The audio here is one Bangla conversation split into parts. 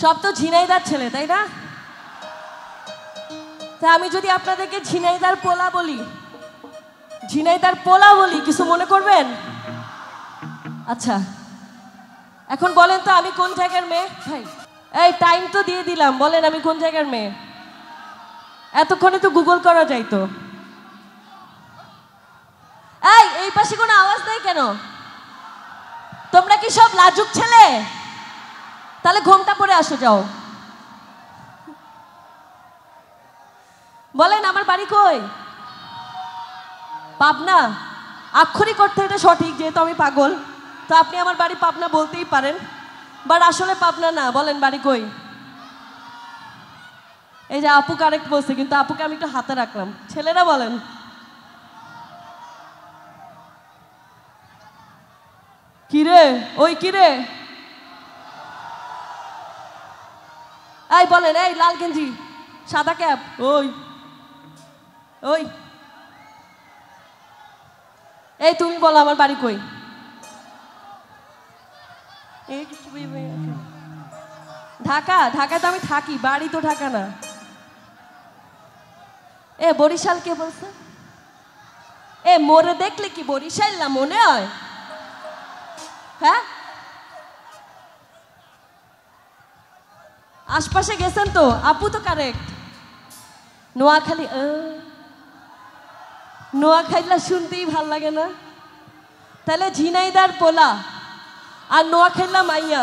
সব তো ঝিনাইদার ছেলে, তাই না? তা আমি যদি আপনাদেরকে ঝিনাইদার পোলা বলি, ঝিনাইদার পোলা বলি, কিছু মনে করবেন? আচ্ছা, এখন বলেন তো আমি কোন জায়গার মেয়ে? ভাই এই টাইম তো দিয়ে দিলাম, বলেন আমি কোন জায়গার মেয়ে? এতক্ষণে তো গুগল করা যাইতো। এই পাশে কোনো আওয়াজ নেই কেন? তোমরা কি সব লাজুক ছেলে? তাহলে ঘোমটা পরে আসো, যাও। বলেন আমার বাড়ি কই? পাবনা। আক্ষরিক অর্থে এটা সঠিক, যেহেতু আমি পাগল, তো আপনি আমার বাড়ি পাবনা বলতেই পারেন, বাট আসলে পাবনা না। বলেন বাড়ি কই? এই যে আপু কারেক্ট বলছে, কিন্তু আপুকে আমি একটু হাতে রাখলাম। ছেলেরা বলেন। কিরে, ওই কিরে, এই বলেন, এই লাল গেঞ্জি সাদা ক্যাপ, ওই ওই এই তুমি বলো আমার বাড়ি কই? ঢাকা। ঢাকায় তো আমি থাকি, বাড়ি তো ঢাকা না। বরিশাল কে বলছে? মোরে দেখলে কি বরিশাল না মনে হয়? হ্যাঁ, আশপাশে গেছেন তো? আপু তো কারেক্ট। নোয়াখালী। নোয়াখালীলা শুনতেই ভাল লাগে না? তাহলে ঝিনাইদার পোলা আর নোয়াখালীলা মাইয়া।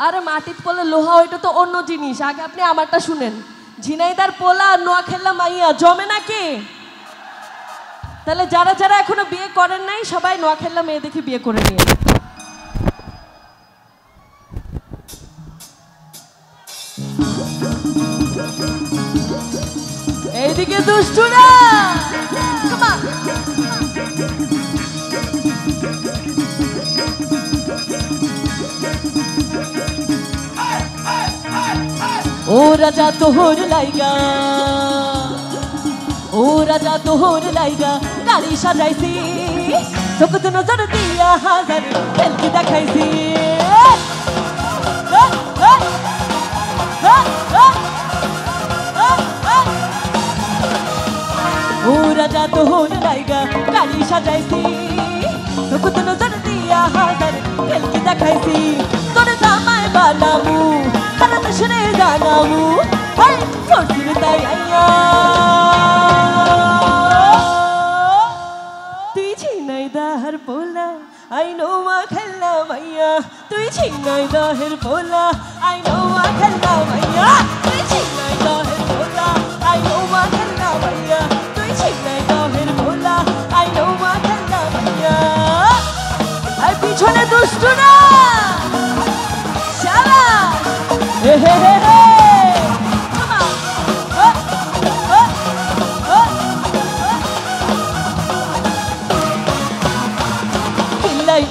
আরে মাটির পোলা লোহা, ওইটা তো অন্য জিনিস। আগে আপনি আমারটা শুনেন। ঝিনাইদার পোলা আর নোয়াখালীলা মাইয়া জমে নাকি? তাহলে যারা যারা এখনো বিয়ে করেন নাই, সবাই নোয়াখালীলা মেয়ে দেখে বিয়ে করে নিয়ে। এইদিকে দুষ্টুরা, ও রাজা তোহর লাইগা, ও রাজা তোহর লাইগা গাড়ি সাজাইছি, চোখে তো নজর দিয়া হাজার খেলকি দেখাইছি। ও রাজা তোহর লাইগা গাড়ি সাজাইছি, চোখে তো নজর দিয়া হাজার খেলকি দেখাইছি। তোর জামাই বানামু, তারা তো শুনে জানামু, করছিল তাই আইয়া। তুই ঝিনাইদার পোলা, আই নোয়াখালীলা মাইয়া। তুই ঝিনাইদার পোলা, আই নোয়াখালীলা মাইয়া। তুই ঝিনাইদার পোলা, আই নোয়াখালীলা মাইয়া। তুই ঝিনাইদার পোলা, আই নোয়াখালীলা মাইয়া। আর পিছনে দুষ্টু না, শাবাশ, হে হে হে হে।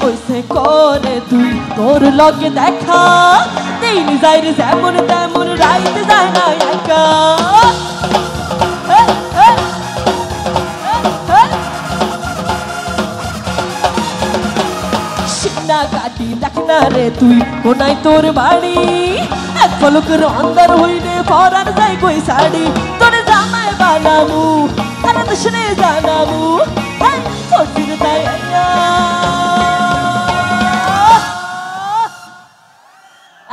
কইছে করে তুই তোর লগে দেখা, দিন যাই রে যেমন তেমন, রাইতে যায় না একা। সিনা কাটি দেখ না রে তুই কোনায় তোর বাড়ি, এক পলকের অন্দর হইলে পরার যায় কই শাড়ি। তোর জামাই বানামু, তারা তো শুনে জানামু, করছিল তাই আইয়া।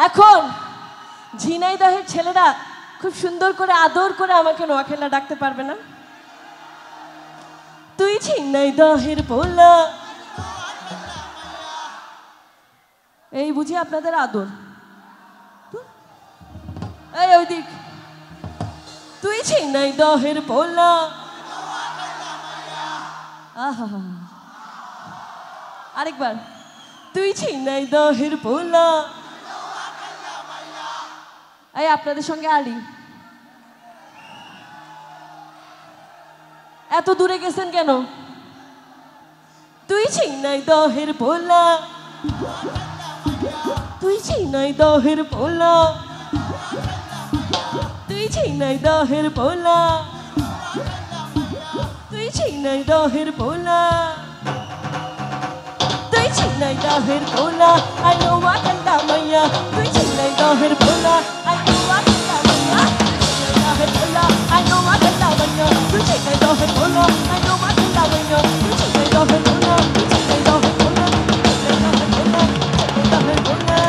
এখন ঝিনাইদহের ছেলেরা খুব সুন্দর করে আদর করে আমাকে নোয়াখালীলা ডাকতে পারবে না? তুই ঝিনাইদহের পোলা, এই বুঝি আপনাদের আদর? এই ওই দিক, তুই ঝিনাইদহের পোলা। আহা, আরেকবার, তুই ঝিনাইদহের পোলা। এই আপনাদের সঙ্গে আলি, এত দূরে গেছেন কেন? তুই ঝিনাইদহের পোলা, তুই ঝিনাইদহের পোলা, তুই ঝিনাইদহের পোলা, তুই ঝিনাইদহের পোলা, তুই ঝিনাই ঝিনাইদহের পোলা আইলো মাখান্ডা মাইয়া তুই ঝিনাইদহের পোলা আইলো মাখান্ডা মাইয়া ঝিনাইদহের পোলা আইলো মাখান্ডা মাইয়া তুই ঝিনাইদহের পোলা আইলো মাখান্ডা মাইয়া তুই ঝিনাইদহের পোলা তুই ঝিনাইদহের পোলা ঝিনাইদহের পোলা ঝিনাইদহের পোলা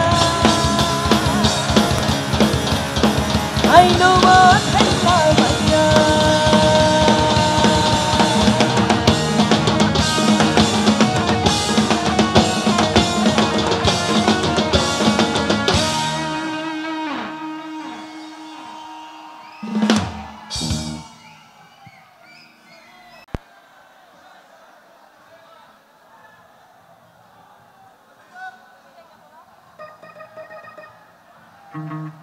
আইলো মাখান্ডা মাইয়া Mm-hmm.